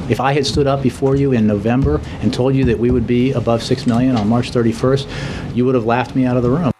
If I had stood up before you in November and told you that we would be above 6 million on March 31st, you would have laughed me out of the room.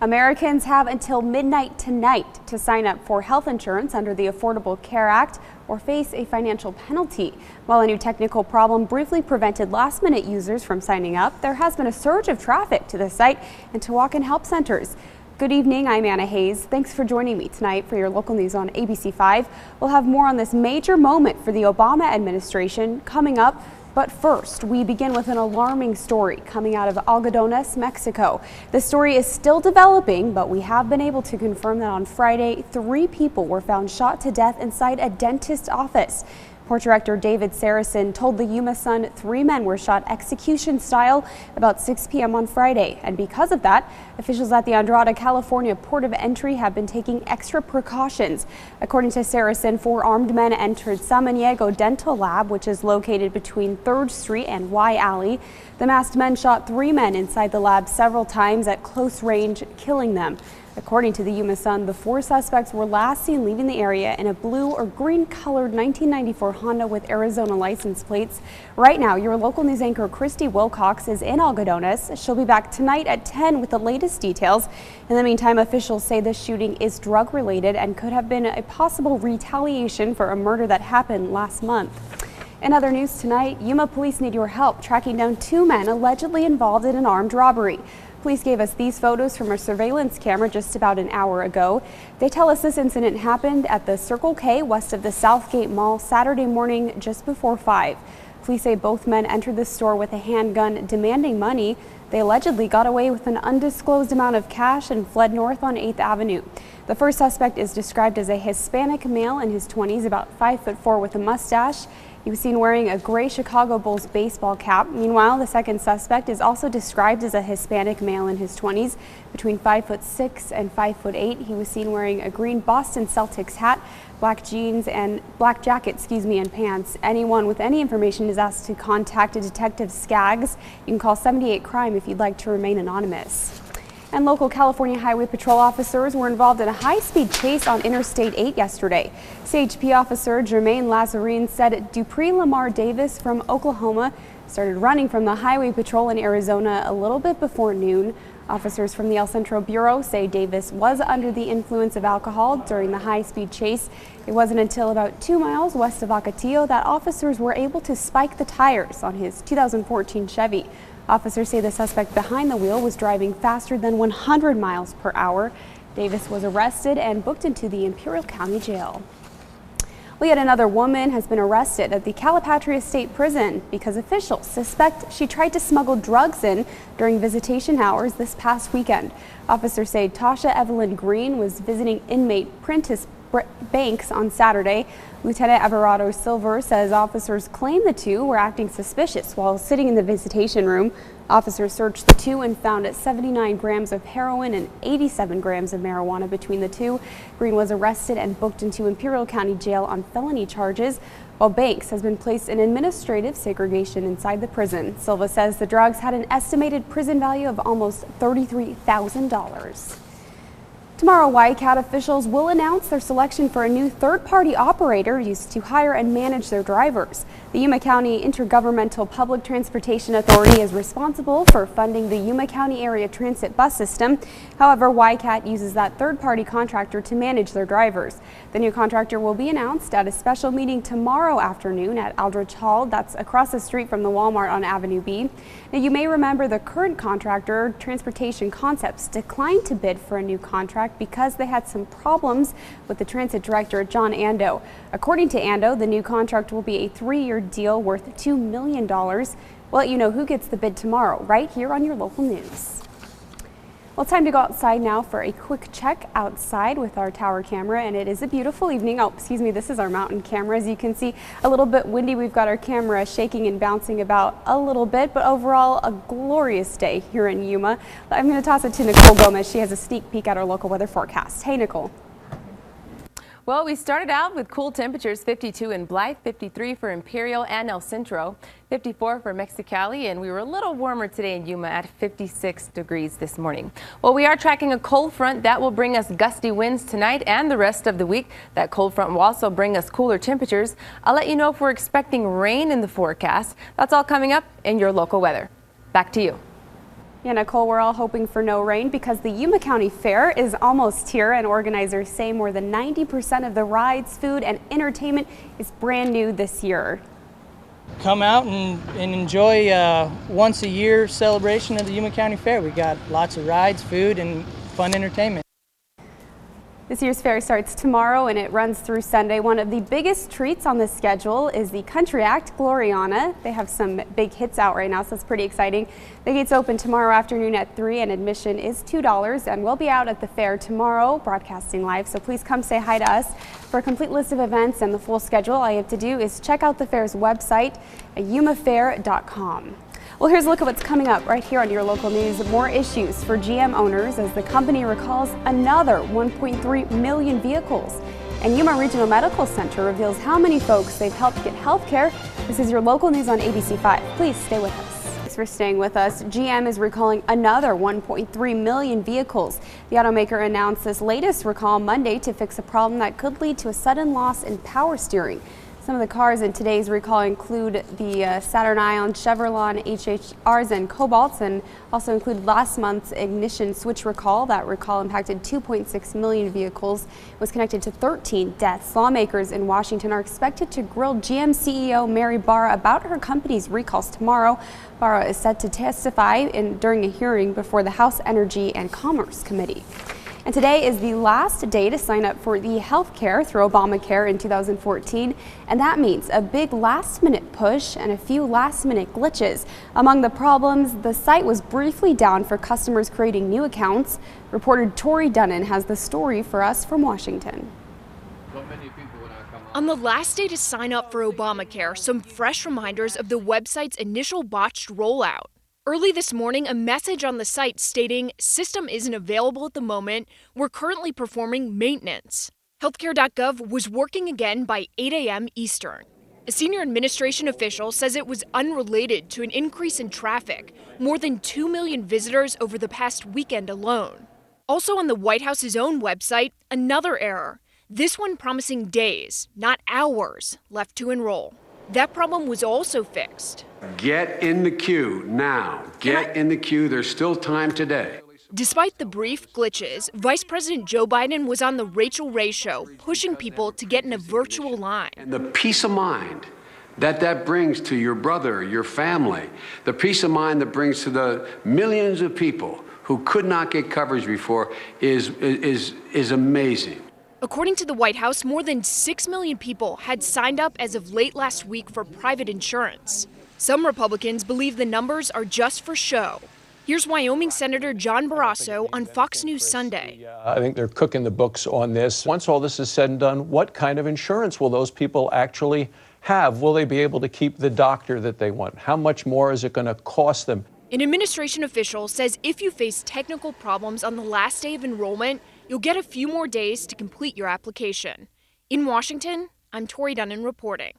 Americans have until midnight tonight to sign up for health insurance under the Affordable Care Act or face a financial penalty. While a new technical problem briefly prevented last-minute users from signing up, there has been a surge of traffic to the site and to walk-in help centers. Good evening, I'm Anna Hayes. Thanks for joining me tonight for your local news on ABC5. We'll have more on this major moment for the Obama administration coming up. But first, we begin with an alarming story coming out of Algodones, Mexico. The story is still developing, but we have been able to confirm that on Friday, 3 people were found shot to death inside a dentist's office. Port Director David Saracen told the Yuma Sun 3 men were shot execution style about 6 p.m. on Friday. And because of that, officials at the Andrade, California port of entry have been taking extra precautions. According to Saracen, 4 armed men entered Samaniego Dental Lab, which is located between 3rd Street and Y Alley. The masked men shot 3 men inside the lab several times at close range, killing them. According to the Yuma Sun, the 4 suspects were last seen leaving the area in a blue or green colored 1994 Honda with Arizona license plates. Right now, your local news anchor Christy Wilcox is in Algodones. She'll be back tonight at 10 with the latest details. In the meantime, officials say the shooting is drug related and could have been a possible retaliation for a murder that happened last month. In other news tonight, Yuma police need your help tracking down 2 men allegedly involved in an armed robbery. Police gave us these photos from a surveillance camera just about an hour ago. They tell us this incident happened at the Circle K west of the Southgate Mall Saturday morning just before 5. Police say both men entered the store with a handgun demanding money. They allegedly got away with an undisclosed amount of cash and fled north on 8th Avenue. The first suspect is described as a Hispanic male in his 20s, about 5'4" with a mustache. He was seen wearing a gray Chicago Bulls baseball cap. Meanwhile, the second suspect is also described as a Hispanic male in his 20s, between 5'6" and 5'8". He was seen wearing a green Boston Celtics hat, black jeans and black jacket, and pants. Anyone with any information is asked to contact Detective Skaggs. You can call 78 Crime if you'd like to remain anonymous. And local California Highway Patrol officers were involved in a high-speed chase on Interstate 8 yesterday. CHP officer Jermaine Lazarine said Dupree Lamar Davis from Oklahoma started running from the Highway Patrol in Arizona a little bit before noon. Officers from the El Centro Bureau say Davis was under the influence of alcohol during the high-speed chase. It wasn't until about 2 miles west of Ocotillo that officers were able to spike the tires on his 2014 Chevy. Officers say the suspect behind the wheel was driving faster than 100 miles per hour. Davis was arrested and booked into the Imperial County Jail. Well, yet another woman has been arrested at the Calipatria State Prison because officials suspect she tried to smuggle drugs in during visitation hours this past weekend. Officers say Tasha Evelyn Green was visiting inmate Prentice Banks on Saturday. Lieutenant Everardo Silver says officers claim the 2 were acting suspicious while sitting in the visitation room. Officers searched the 2 and found 79 grams of heroin and 87 grams of marijuana between the 2. Green was arrested and booked into Imperial County Jail on felony charges, while Banks has been placed in administrative segregation inside the prison. Silva says the drugs had an estimated prison value of almost $33,000. Tomorrow, YCAT officials will announce their selection for a new third-party operator used to hire and manage their drivers. The Yuma County Intergovernmental Public Transportation Authority is responsible for funding the Yuma County Area Transit bus system. However, YCAT uses that third-party contractor to manage their drivers. The new contractor will be announced at a special meeting tomorrow afternoon at Aldrich Hall. That's across the street from the Walmart on Avenue B. Now, you may remember the current contractor, Transportation Concepts, declined to bid for a new contract because they had some problems with the transit director, John Ando. According to Ando, the new contract will be a 3-year deal worth $2 million. We'll let you know who gets the bid tomorrow, right here on your local news. Well, it's time to go outside now for a quick check outside with our tower camera, and it is a beautiful evening. Oh, excuse me, this is our mountain camera. As you can see, a little bit windy. We've got our camera shaking and bouncing about a little bit, but overall a glorious day here in Yuma. I'm going to toss it to Nicole Gomez. She has a sneak peek at our local weather forecast. Hey, Nicole. Well, we started out with cool temperatures, 52 in Blythe, 53 for Imperial and El Centro, 54 for Mexicali, and we were a little warmer today in Yuma at 56 degrees this morning. Well, we are tracking a cold front that will bring us gusty winds tonight and the rest of the week. That cold front will also bring us cooler temperatures. I'll let you know if we're expecting rain in the forecast. That's all coming up in your local weather. Back to you. Yeah, Nicole, we're all hoping for no rain because the Yuma County Fair is almost here, and organizers say more than 90% of the rides, food, and entertainment is brand new this year. Come out and enjoy once a year celebration of the Yuma County Fair. We got lots of rides, food, and fun entertainment. This year's fair starts tomorrow and it runs through Sunday. One of the biggest treats on the schedule is the country act, Gloriana. They have some big hits out right now, so it's pretty exciting. The gates open tomorrow afternoon at 3 and admission is $2, and we'll be out at the fair tomorrow broadcasting live, so please come say hi to us. For a complete list of events and the full schedule, all you have to do is check out the fair's website at yumafair.com. Well, here's a look at what's coming up right here on your local news. More issues for GM owners as the company recalls another 1.3 million vehicles. And Yuma Regional Medical Center reveals how many folks they've helped get health care. This is your local news on ABC5. Please stay with us. Thanks for staying with us. GM is recalling another 1.3 million vehicles. The automaker announced this latest recall Monday to fix a problem that could lead to a sudden loss in power steering. Some of the cars in today's recall include the Saturn Ion, Chevrolet HHRs, and Cobalts, and also include last month's ignition switch recall. That recall impacted 2.6 million vehicles. It was connected to 13 deaths. Lawmakers in Washington are expected to grill GM CEO Mary Barra about her company's recalls tomorrow. Barra is set to testify during a hearing before the House Energy and Commerce Committee. And today is the last day to sign up for the health care through Obamacare in 2014. And that means a big last-minute push and a few last-minute glitches. Among the problems, the site was briefly down for customers creating new accounts. Reporter Tori Dunnan has the story for us from Washington. On the last day to sign up for Obamacare, some fresh reminders of the website's initial botched rollout. Early this morning, a message on the site stating, "System isn't available at the moment. We're currently performing maintenance." Healthcare.gov was working again by 8 a.m. Eastern. A senior administration official says it was unrelated to an increase in traffic, more than 2 million visitors over the past weekend alone. Also on the White House's own website, another error. This one promising days, not hours, left to enroll. That problem was also fixed. Get in the queue now. Get in the queue. There's still time today. Despite the brief glitches, Vice President Joe Biden was on the Rachel Ray Show, pushing people to get in a virtual line. And the peace of mind that brings to your brother, your family, the peace of mind that brings to the millions of people who could not get coverage before is amazing. According to the White House, more than 6 million people had signed up as of late last week for private insurance. Some Republicans believe the numbers are just for show. Here's Wyoming Senator John Barrasso on Fox News Sunday. I think they're cooking the books on this. Once all this is said and done, what kind of insurance will those people actually have? Will they be able to keep the doctor that they want? How much more is it going to cost them? An administration official says if you face technical problems on the last day of enrollment, you'll get a few more days to complete your application. In Washington, I'm Tori Dunnan reporting.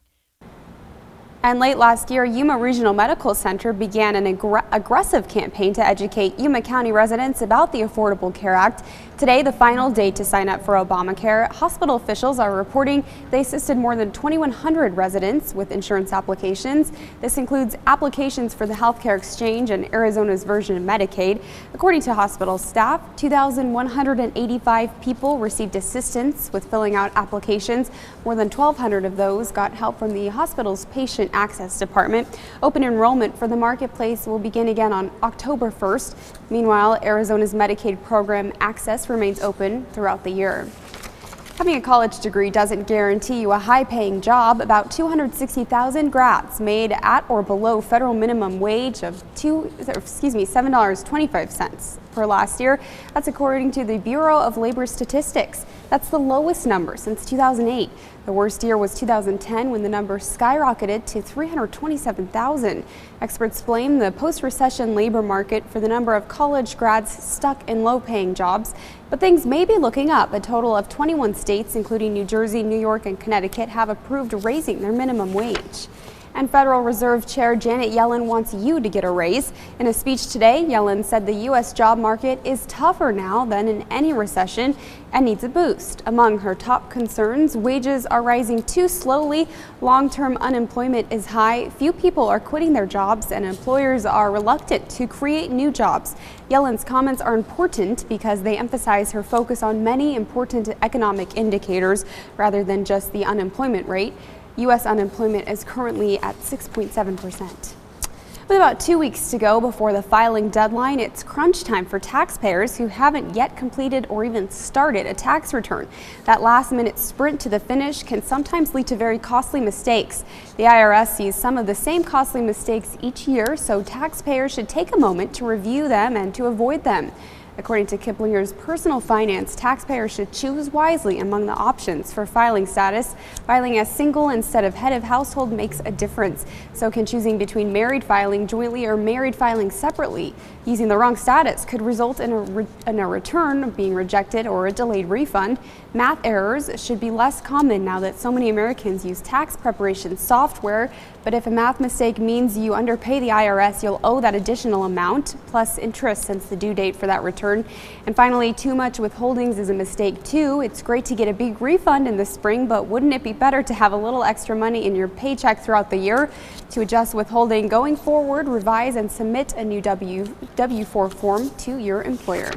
And late last year, Yuma Regional Medical Center began an aggressive campaign to educate Yuma County residents about the Affordable Care Act. Today, the final day to sign up for Obamacare. Hospital officials are reporting they assisted more than 2,100 residents with insurance applications. This includes applications for the healthcare exchange and Arizona's version of Medicaid. According to hospital staff, 2,185 people received assistance with filling out applications. More than 1,200 of those got help from the hospital's patient access department. Open enrollment for the marketplace will begin again on October 1st. Meanwhile, Arizona's Medicaid program access remains open throughout the year. Having a college degree doesn't guarantee you a high-paying job. About 260,000 grads made at or below federal minimum wage of $7.25 per last year. That's according to the Bureau of Labor Statistics. That's the lowest number since 2008. The worst year was 2010 when the number skyrocketed to 327,000. Experts blame the post-recession labor market for the number of college grads stuck in low-paying jobs. But things may be looking up. A total of 21 states, including New Jersey, New York, and Connecticut, have approved raising their minimum wage. And Federal Reserve Chair Janet Yellen wants you to get a raise. In a speech today, Yellen said the U.S. job market is tougher now than in any recession and needs a boost. Among her top concerns, wages are rising too slowly, long-term unemployment is high, few people are quitting their jobs, and employers are reluctant to create new jobs. Yellen's comments are important because they emphasize her focus on many important economic indicators rather than just the unemployment rate. U.S. unemployment is currently at 6.7%. With about 2 weeks to go before the filing deadline, it's crunch time for taxpayers who haven't yet completed or even started a tax return. That last-minute sprint to the finish can sometimes lead to very costly mistakes. The IRS sees some of the same costly mistakes each year, so taxpayers should take a moment to review them and to avoid them. According to Kiplinger's Personal Finance, taxpayers should choose wisely among the options for filing status. Filing as single instead of head of household makes a difference. So can choosing between married filing jointly or married filing separately. Using the wrong status could result in a return being rejected or a delayed refund. Math errors should be less common now that so many Americans use tax preparation software. But if a math mistake means you underpay the IRS, you'll owe that additional amount, plus interest since the due date for that return. And finally, too much withholdings is a mistake too. It's great to get a big refund in the spring, but wouldn't it be better to have a little extra money in your paycheck throughout the year? To adjust withholding going forward, revise and submit a new W-4 form to your employer.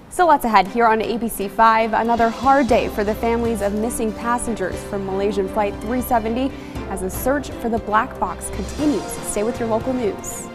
Still lots ahead here on ABC5. Another hard day for the families of missing passengers from Malaysian Flight 370 as the search for the black box continues. Stay with your local news.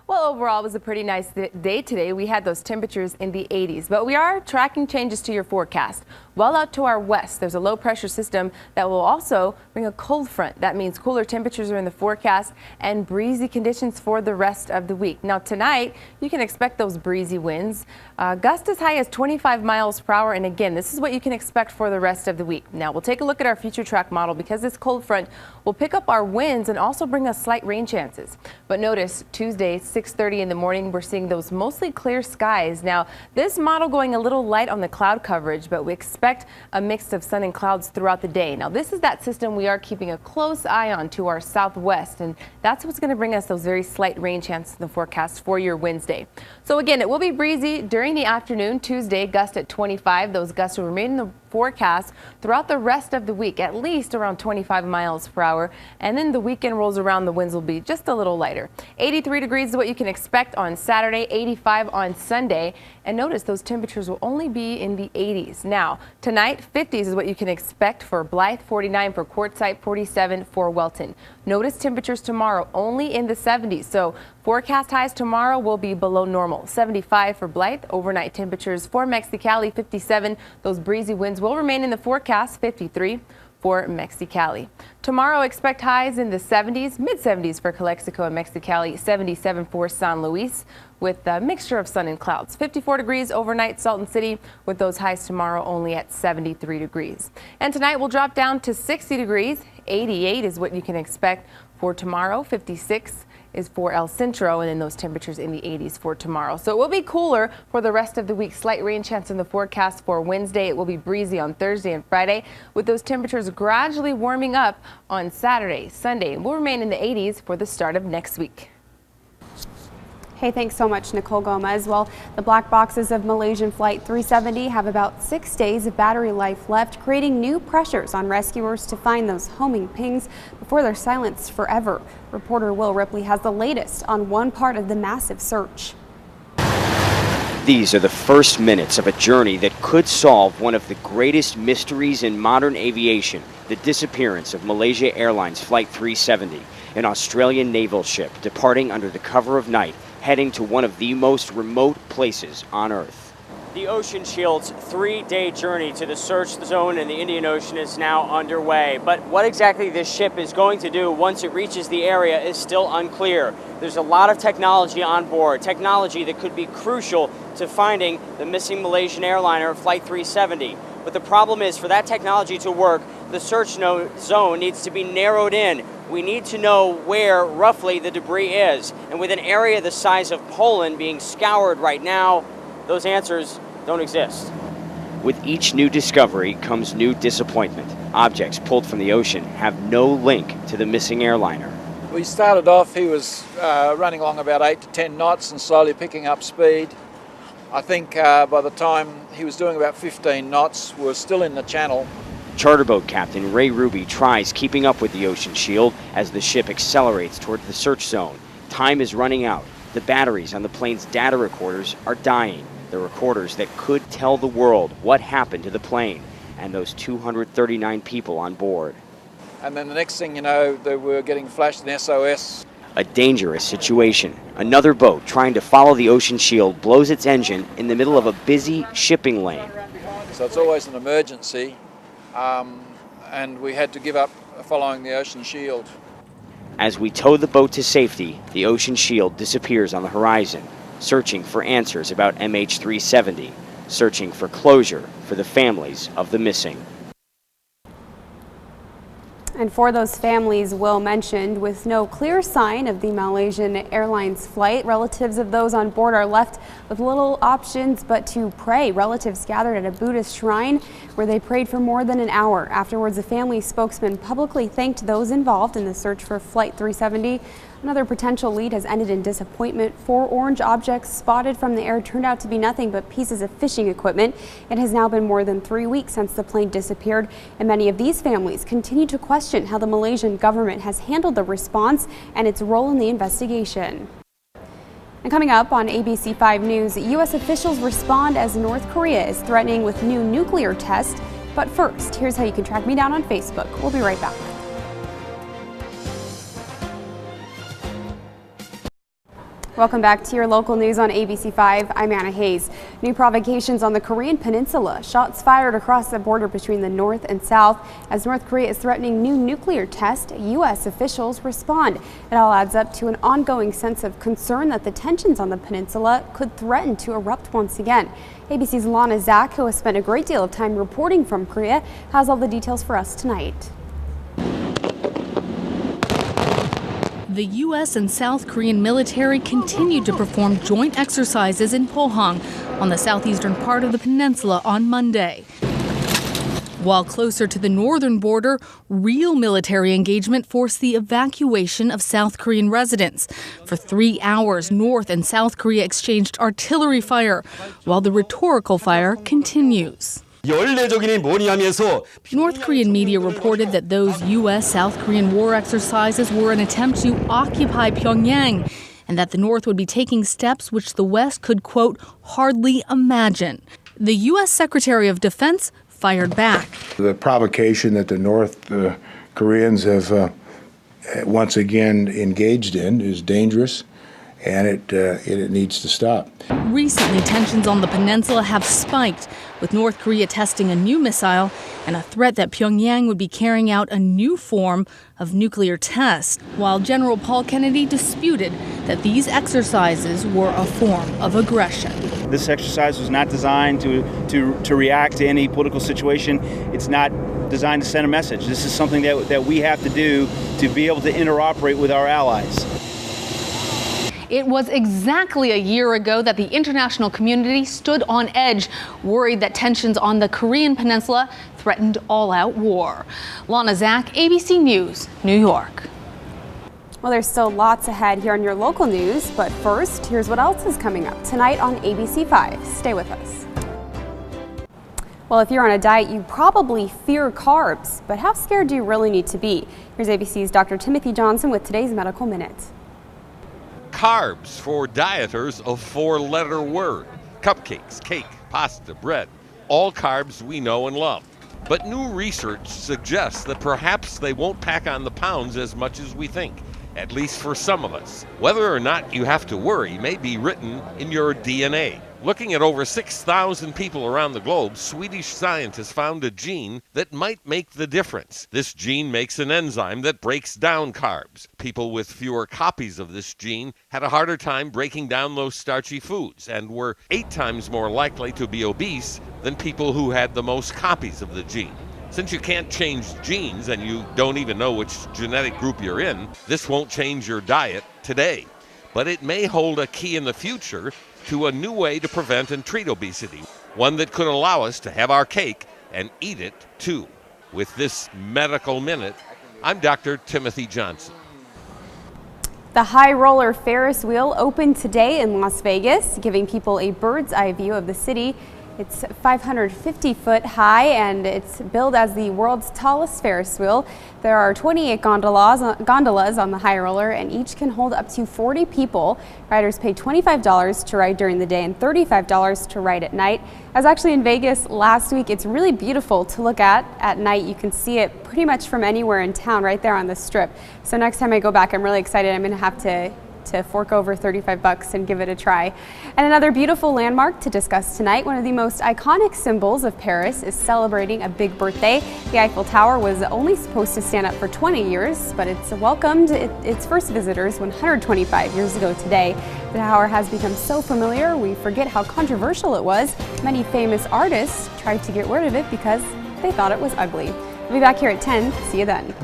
Well, overall, it was a pretty nice day today. We had those temperatures in the 80s, but we are tracking changes to your forecast. Well out to our west, there's a low pressure system that will also bring a cold front. That means cooler temperatures are in the forecast and breezy conditions for the rest of the week. Now tonight, you can expect those breezy winds, gusts as high as 25 miles per hour. And again, this is what you can expect for the rest of the week. Now we'll take a look at our future track model because this cold front will pick up our winds and also bring us slight rain chances. But notice Tuesday, 6:30 in the morning, we're seeing those mostly clear skies. Now this model going a little light on the cloud coverage, but we expect a mix of sun and clouds throughout the day. Now this is that system we are keeping a close eye on to our southwest, and that's what's going to bring us those very slight rain chances in the forecast for your Wednesday. So again, it will be breezy during the afternoon. Tuesday, gust at 25. Those gusts will remain in the forecast throughout the rest of the week, at least around 25 miles per hour. And then the weekend rolls around, the winds will be just a little lighter. 83 degrees is what you can expect on Saturday, 85 on Sunday. And notice those temperatures will only be in the 80s. Now, tonight, 50s is what you can expect for Blythe, 49 for Quartzsite, 47 for Welton. Notice temperatures tomorrow only in the 70s. So forecast highs tomorrow will be below normal. 75 for Blythe. Overnight temperatures for Mexicali, 57. Those breezy winds will remain in the forecast, 53 for Mexicali. Tomorrow, expect highs in the 70s, mid-70s for Calexico and Mexicali, 77 for San Luis, with a mixture of sun and clouds. 54 degrees overnight, Salton City, with those highs tomorrow only at 73 degrees. And tonight will drop down to 60 degrees. 88 is what you can expect for tomorrow. 56 is for El Centro, and then those temperatures in the 80s for tomorrow. So it will be cooler for the rest of the week. Slight rain chance in the forecast for Wednesday. It will be breezy on Thursday and Friday, with those temperatures gradually warming up on Saturday, Sunday, and will remain in the 80s for the start of next week. Hey, thanks so much, Nicole Gomez. Well, the black boxes of Malaysian Flight 370 have about 6 days of battery life left, creating new pressures on rescuers to find those homing pings before they're silenced forever. Reporter Will Ripley has the latest on one part of the massive search. These are the first minutes of a journey that could solve one of the greatest mysteries in modern aviation, the disappearance of Malaysia Airlines Flight 370, an Australian naval ship departing under the cover of night, heading to one of the most remote places on Earth. The Ocean Shield's 3-day journey to the search zone in the Indian Ocean is now underway. But what exactly this ship is going to do once it reaches the area is still unclear. There's a lot of technology on board, technology that could be crucial to finding the missing Malaysian airliner Flight 370. But the problem is, for that technology to work, the search zone needs to be narrowed in. We need to know where roughly the debris is. And with an area the size of Poland being scoured right now, those answers don't exist. With each new discovery comes new disappointment. Objects pulled from the ocean have no link to the missing airliner. We started off, he was running along about 8 to 10 knots and slowly picking up speed. I think by the time he was doing about 15 knots, we were still in the channel. Charter boat captain Ray Ruby tries keeping up with the Ocean Shield as the ship accelerates toward the search zone. Time is running out. The batteries on the plane's data recorders are dying. The recorders that could tell the world what happened to the plane and those 239 people on board. And then the next thing you know, they were getting flashed an SOS. A dangerous situation. Another boat trying to follow the Ocean Shield blows its engine in the middle of a busy shipping lane. So it's always an emergency, and we had to give up following the Ocean Shield. As we tow the boat to safety, the Ocean Shield disappears on the horizon, searching for answers about MH370, searching for closure for the families of the missing. And for those families Will mentioned, with no clear sign of the Malaysian Airlines flight, relatives of those on board are left with little options but to pray. Relatives gathered at a Buddhist shrine where they prayed for more than an hour. Afterwards, a family spokesman publicly thanked those involved in the search for Flight 370. Another potential lead has ended in disappointment. 4 orange objects spotted from the air turned out to be nothing but pieces of fishing equipment. It has now been more than 3 weeks since the plane disappeared, and many of these families continue to question how the Malaysian government has handled the response and its role in the investigation. And coming up on ABC5 News, U.S. officials respond as North Korea is threatening with new nuclear tests. But first, here's how you can track me down on Facebook. We'll be right back. Welcome back to your local news on ABC5. I'm Anna Hayes. New provocations on the Korean Peninsula. Shots fired across the border between the North and South. As North Korea is threatening new nuclear tests, U.S. officials respond. It all adds up to an ongoing sense of concern that the tensions on the peninsula could threaten to erupt once again. ABC's Lana Zach, who has spent a great deal of time reporting from Korea, has all the details for us tonight. The U.S. and South Korean military continued to perform joint exercises in Pohang on the southeastern part of the peninsula on Monday. While closer to the northern border, real military engagement forced the evacuation of South Korean residents. For 3 hours, North and South Korea exchanged artillery fire, while the rhetorical fire continues. North Korean media reported that those U.S.-South Korean war exercises were an attempt to occupy Pyongyang, and that the North would be taking steps which the West could, quote, hardly imagine. The U.S. Secretary of Defense fired back. The provocation that the North Koreans have once again engaged in is dangerous, and it needs to stop. Recently, tensions on the peninsula have spiked, with North Korea testing a new missile and a threat that Pyongyang would be carrying out a new form of nuclear test, while General Paul Kennedy disputed that these exercises were a form of aggression. This exercise was not designed to react to any political situation. It's not designed to send a message. This is something that we have to do to be able to interoperate with our allies. It was exactly a year ago that the international community stood on edge, worried that tensions on the Korean peninsula threatened all-out war. Lana Zach, ABC News, New York. Well, there's still lots ahead here on your local news, but first, here's what else is coming up tonight on ABC5. Stay with us. Well, if you're on a diet, you probably fear carbs, but how scared do you really need to be? Here's ABC's Dr. Timothy Johnson with today's Medical Minute. Carbs for dieters, a 4-letter word. Cupcakes, cake, pasta, bread, all carbs we know and love. But new research suggests that perhaps they won't pack on the pounds as much as we think. at least for some of us. Whether or not you have to worry may be written in your DNA. Looking at over 6,000 people around the globe, Swedish scientists found a gene that might make the difference. This gene makes an enzyme that breaks down carbs. People with fewer copies of this gene had a harder time breaking down those starchy foods and were 8 times more likely to be obese than people who had the most copies of the gene. Since you can't change genes and you don't even know which genetic group you're in, this won't change your diet today. But it may hold a key in the future to a new way to prevent and treat obesity, one that could allow us to have our cake and eat it too. With this Medical Minute, I'm Dr. Timothy Johnson. The High Roller Ferris wheel opened today in Las Vegas, giving people a bird's eye view of the city. It's 550 foot high and it's billed as the world's tallest Ferris wheel. There are 28 gondolas on the high roller and each can hold up to 40 people. Riders pay $25 to ride during the day and $35 to ride at night. I was actually in Vegas last week. It's really beautiful to look at night. You can see it pretty much from anywhere in town right there on the strip. So next time I go back, I'm really excited. I'm going to have to fork over $35 and give it a try. And another beautiful landmark to discuss tonight, one of the most iconic symbols of Paris is celebrating a big birthday. The Eiffel Tower was only supposed to stand up for 20 years, but it's welcomed its first visitors 125 years ago today. The tower has become so familiar, we forget how controversial it was. Many famous artists tried to get rid of it because they thought it was ugly. We'll be back here at 10. See you then.